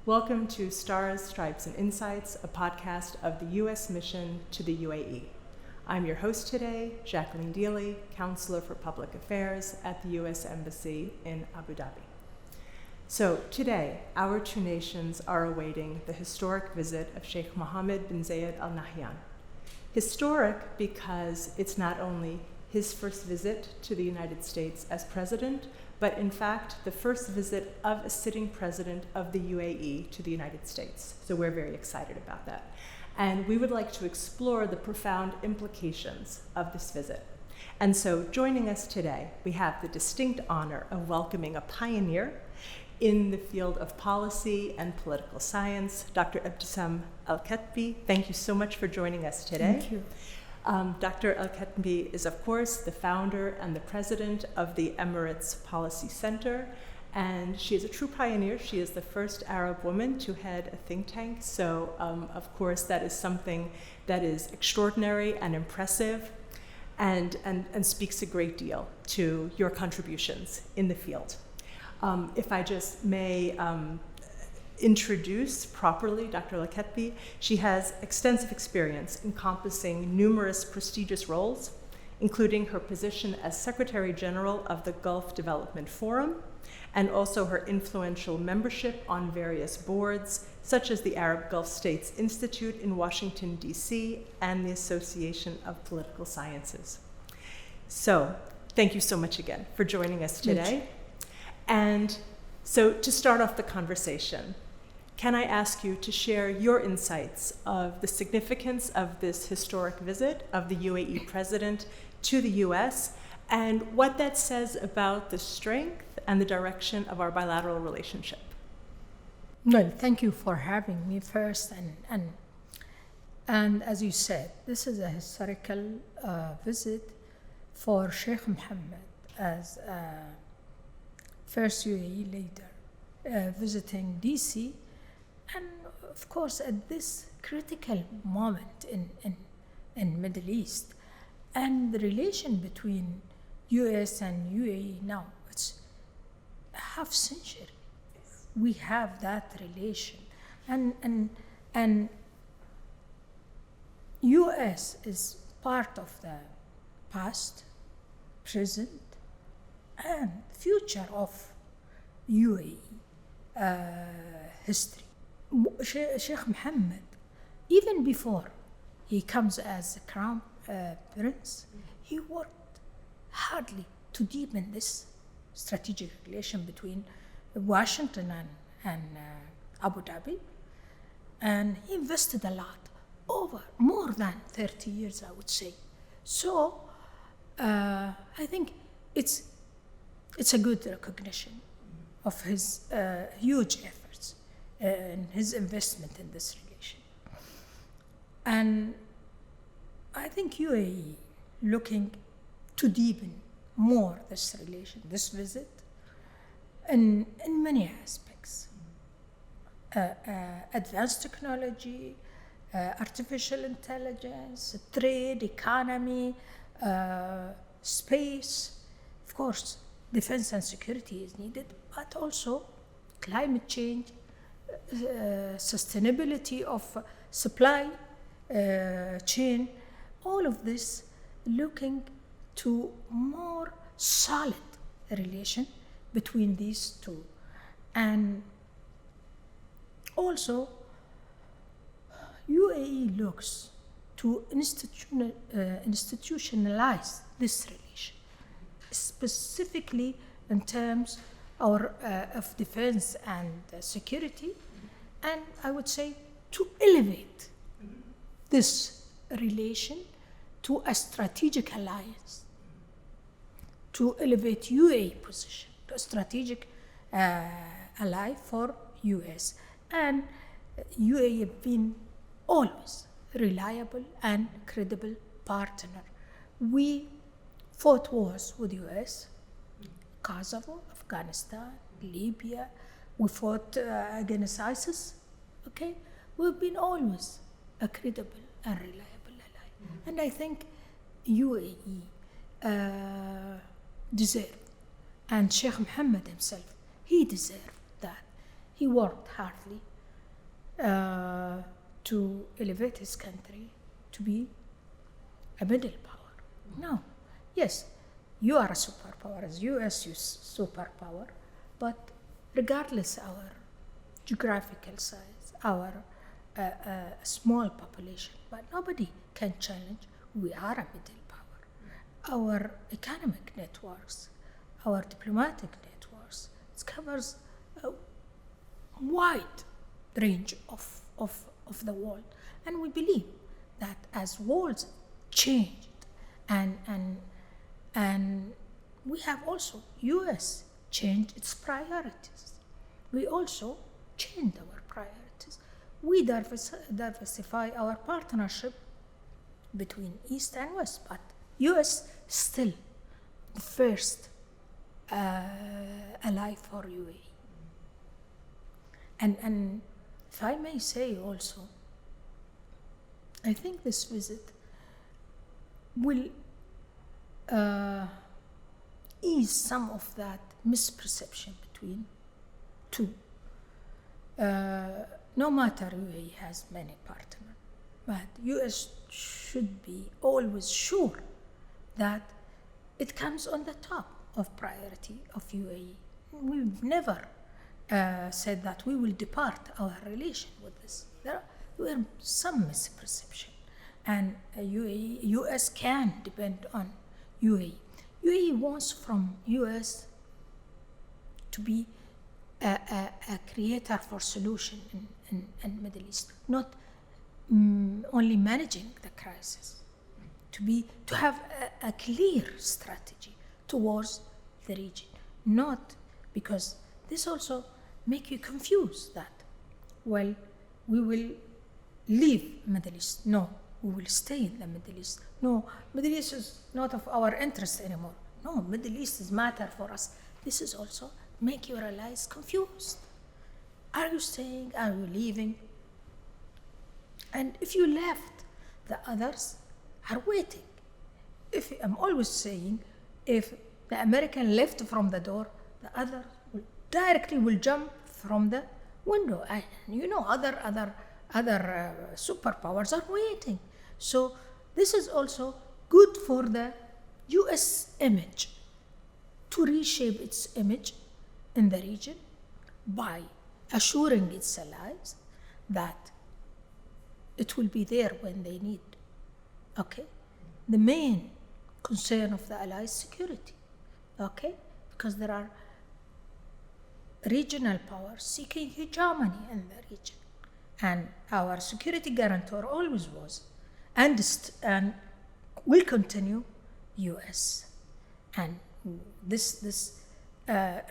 Welcome to Stars, Stripes, and Insights, a podcast of the U.S. mission to the UAE. I'm your host today, Jacqueline Deley, Counselor for Public Affairs at the U.S. Embassy in Abu Dhabi. So today, our two nations are awaiting the historic visit of Sheikh Mohamed bin Zayed Al Nahyan. Historic because it's not only his first visit to the United States as president, but in fact, the first visit of a sitting president of the UAE to the United States. So we're very excited about that. And we would like to explore the profound implications of this visit. And so joining us today, we have the distinct honor of welcoming a pioneer in the field of policy and political science, Dr.Ebtesam Al-Ketbi. Thank you so much for joining us today. Thank you. Dr. Al-Ketbi is, of course, the founder and the president of the Emirates Policy Center, and she is a true pioneer. She is the first Arab woman to head a think tank, so of course that is something that is extraordinary and impressive and speaks a great deal to your contributions in the field. If I just may introduce properly Dr. Al-Ketbi, she has extensive experience encompassing numerous prestigious roles, including her position as Secretary General of the Gulf Development Forum, and also her influential membership on various boards, such as the Arab Gulf States Institute in Washington, D.C., and the Association of Political Sciences. So, thank you so much again for joining us today. And so, to start off the conversation, can I ask you to share your insights of the significance of this historic visit of the UAE President to the U.S. and what that says about the strength and the direction of our bilateral relationship? Well, thank you for having me first. And as you said, this is a historical visit for Sheikh Mohammed as first UAE leader visiting D.C. And of course, at this critical moment in Middle East, and the relation between U.S. and UAE now, it's a half century. We have that relation, and U.S. is part of the past, present, and future of UAE history. Sheikh Mohammed, even before he comes as a crown prince, he worked hardly to deepen this strategic relation between Washington and Abu Dhabi, and he invested a lot, over more than 30 years, I would say. So I think it's a good recognition of his huge efforts and his investment in this relation. And I think UAE looking to deepen more this relation, this visit, in many aspects. Advanced technology, artificial intelligence, trade, economy, space. Of course, defense and security is needed, but also climate change, sustainability of supply chain, all of this looking to more solid relation between these two. And also UAE looks to institutionalize this relation, specifically in terms of defense and security, and I would say to elevate this relation to a strategic alliance, to elevate UAE position to a strategic ally for US. And UAE have been always reliable and credible partner. We fought wars with US, Kosovo, Afghanistan, Libya. We fought against ISIS. Okay, we've been always a credible and reliable ally. And I think UAE deserved, and Sheikh Mohammed himself, he deserved that. He worked hardly to elevate his country to be a middle power. No. Yes, you are a superpower, as U.S. is superpower, but regardless our geographical size, our small population, but nobody can challenge. We are a middle power. Our economic networks, our diplomatic networks, it covers a wide range of the world, and we believe that as worlds changed, and we have also U.S. changed its priorities. We also changed our priorities. We diversify our partnership between East and West, but U.S. still the first ally for UAE. And if I may say also, I think this visit will ease some of that misperception between two. No matter UAE has many partners, but US should be always sure that it comes on the top of priority of UAE. We've never said that we will depart our relation with this. There were some misperception, and US can depend on UAE. UAE wants from US to be a creator for solution in Middle East, not only managing the crisis, to have a clear strategy towards the region, not because this also make you confused that, well, we will leave Middle East. No, we will stay in the Middle East. No, Middle East is not of our interest anymore. No, Middle East is matter for us. This is also make your allies confused. Are you staying? Are you leaving? And if you left, the others are waiting. I'm always saying, if the American left from the door, the other directly will jump from the window. And other superpowers are waiting. So this is also good for the US image, to reshape its image in the region by assuring its allies that it will be there when they need. Okay? The main concern of the allies is security. Okay? Because there are regional powers seeking hegemony in the region. And our security guarantor always was and will continue US. And this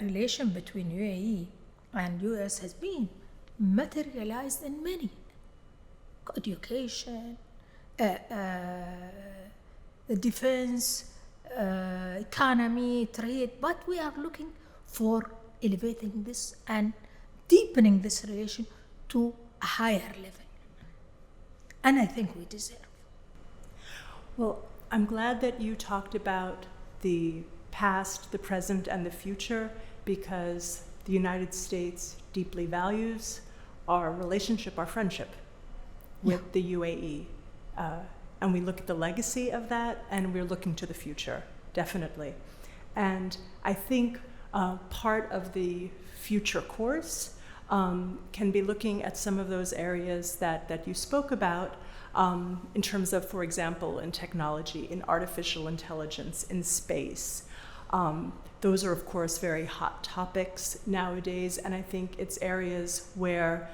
relation between UAE and US has been materialized in many: education, the defense, economy, trade. But we are looking for elevating this and deepening this relation to a higher level. And I think we deserve. Well, I'm glad that you talked about the past, the present, and the future, because the United States deeply values our relationship, our friendship with the UAE. And we look at the legacy of that, and we're looking to the future, definitely. And I think part of the future course can be looking at some of those areas that you spoke about, in terms of, for example, in technology, in artificial intelligence, in space. Those are, of course, very hot topics nowadays, and I think it's areas where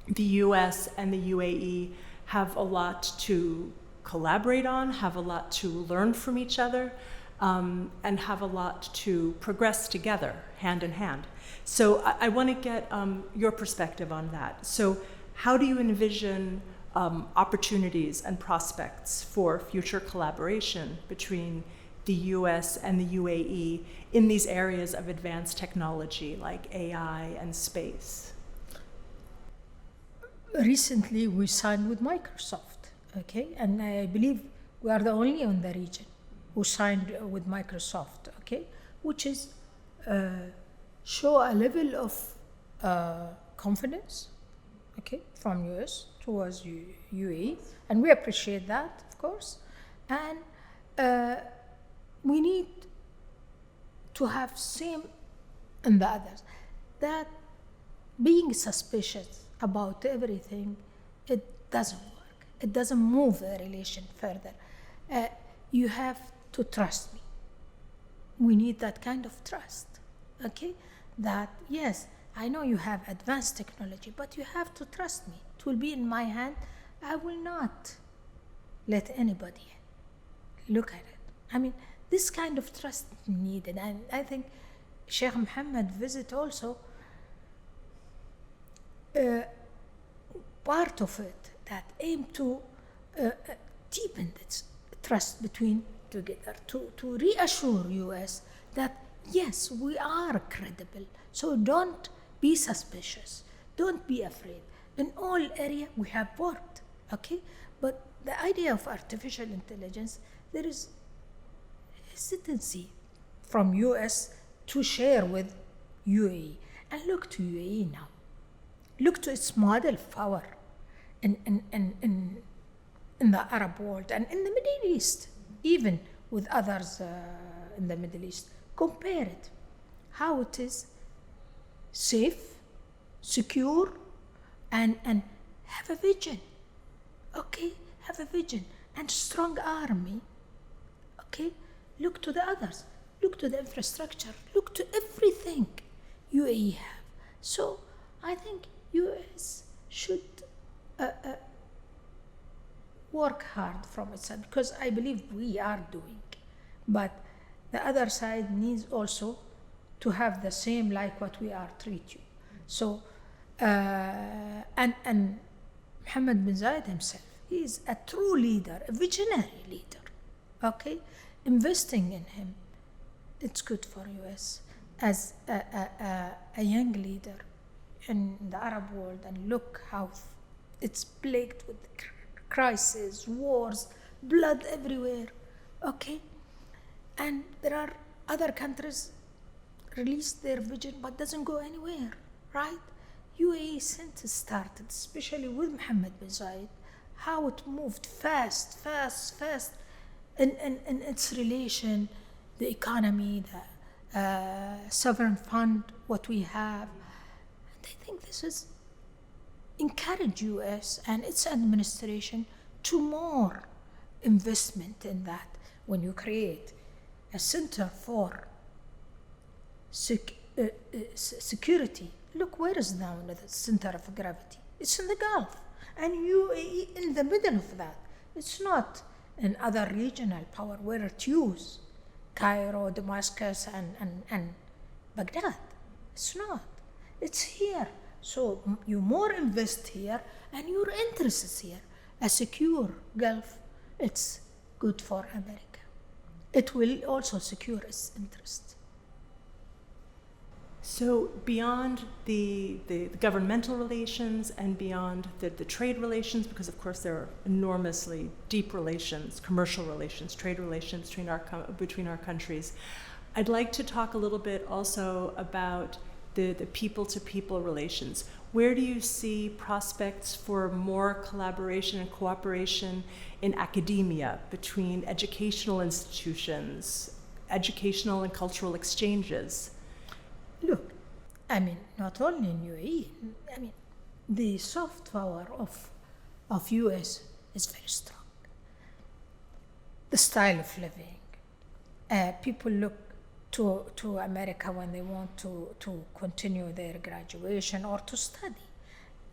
the US and the UAE have a lot to collaborate on, have a lot to learn from each other, and have a lot to progress together, hand in hand. So I want to get your perspective on that. So how do you envision opportunities and prospects for future collaboration between the US and the UAE in these areas of advanced technology like AI and space? Recently, we signed with Microsoft, okay? And I believe we are the only in the region who signed with Microsoft, okay? Which is show a level of confidence, okay, from US towards UAE, and we appreciate that, of course. And we need to have same in the others, that being suspicious about everything, it doesn't work. It doesn't move the relation further. You have to trust me. We need that kind of trust, okay? That, yes, I know you have advanced technology, but you have to trust me. It will be in my hand. I will not let anybody look at it. I mean, this kind of trust is needed. And I think Sheikh Mohammed visit also part of it that aim to deepen this trust between together, to reassure US that yes, we are credible. So don't be suspicious. Don't be afraid. In all areas we have worked, okay? But the idea of artificial intelligence, there is hesitancy from US to share with UAE. And look to UAE now. Look to its model of power in the Arab world and in the Middle East, even with others in the Middle East. Compare it, how it is safe, secure, and have a vision, okay? Have a vision and strong army, okay? Look to the others, look to the infrastructure, look to everything UAE have. So I think US should work hard from its side, because I believe we are doing, but the other side needs also to have the same like what we are treat you. So and Mohammed bin Zayed himself, he is a true leader, a visionary leader, okay? Investing in him, it's good for US as a young leader in the Arab world. And look how it's plagued with crises, wars, blood everywhere, okay? And there are other countries release their vision but doesn't go anywhere, right? UAE since it started, especially with Mohammed bin Zayed, how it moved fast in its relation, the economy, the sovereign fund, what we have. And I think this is encourage US and its administration to more investment in that. When you create a center for security, look, where is now the center of gravity? It's in the Gulf, and UAE in the middle of that. It's not in other regional power where it use Cairo, Damascus, and Baghdad. It's not. It's here. So you more invest here, and your interest is here. A secure Gulf, it's good for America. It will also secure its interest. So beyond the governmental relations and beyond the trade relations, because of course there are enormously deep relations, commercial relations, trade relations between our countries, I'd like to talk a little bit also about the people-to-people relations. Where do you see prospects for more collaboration and cooperation in academia between educational institutions, educational and cultural exchanges? Look, I mean, not only in UAE, I mean, the soft power of US is very strong. The style of living. People look to America when they want to continue their graduation or to study.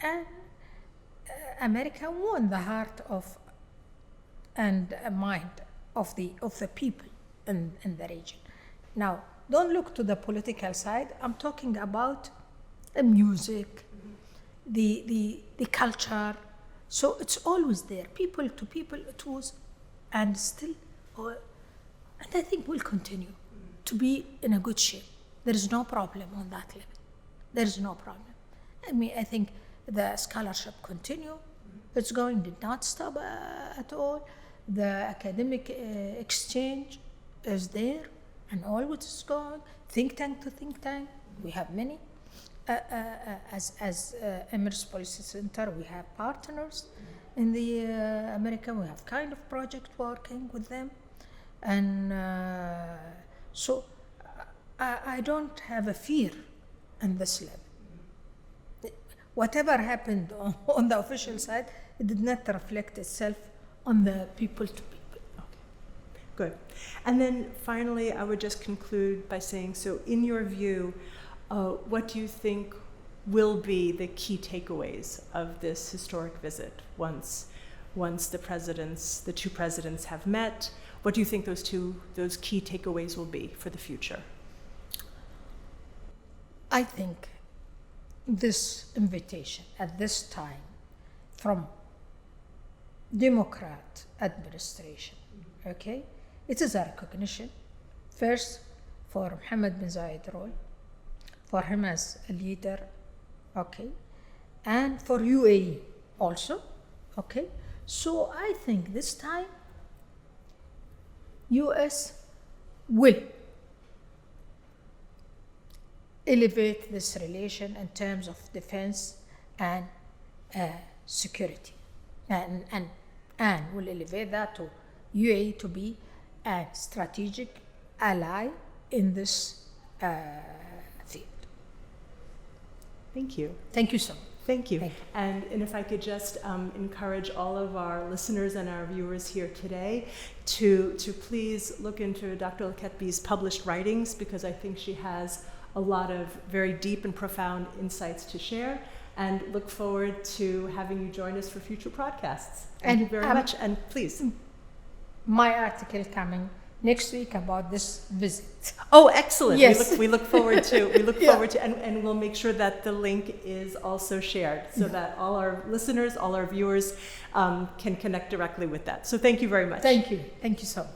And America won the heart of and mind of the people in the region. Now, don't look to the political side. I'm talking about the music, the culture. So it's always there, people to people. It was, and still, and I think will continue to be in a good shape. There is no problem on that level. There is no problem. I mean, I think the scholarship continue. It's going to not stop at all. The academic exchange is there and always is going. Think tank to think tank, we have many. as Emirates Policy Center, we have partners in the American. We have kind of project working with them, and so I don't have a fear in this level. Whatever happened on the official side, it did not reflect itself on the people to people. Okay, good. And then finally, I would just conclude by saying, so in your view, what do you think will be the key takeaways of this historic visit once the two presidents have met? What do you think those key takeaways will be for the future? I think this invitation at this time from Democrat administration, okay, it is a recognition first for Mohamed bin Zayed role, for him as a leader, okay, and for UAE also, okay. So I think this time US will elevate this relation in terms of defense and security, and will elevate that to UAE to be a strategic ally in this field. Thank you. Thank you so much. Thank you. Thank you. And if I could just encourage all of our listeners and our viewers here today to please look into Dr. Al-Ketbi's published writings, because I think she has a lot of very deep and profound insights to share, and look forward to having you join us for future podcasts. Thank you very much, and please. My article coming next week about this visit. Oh, excellent. Yes. We look forward to, forward to, and we'll make sure that the link is also shared so that all our listeners, all our viewers can connect directly with that. So thank you very much. Thank you. Thank you so much.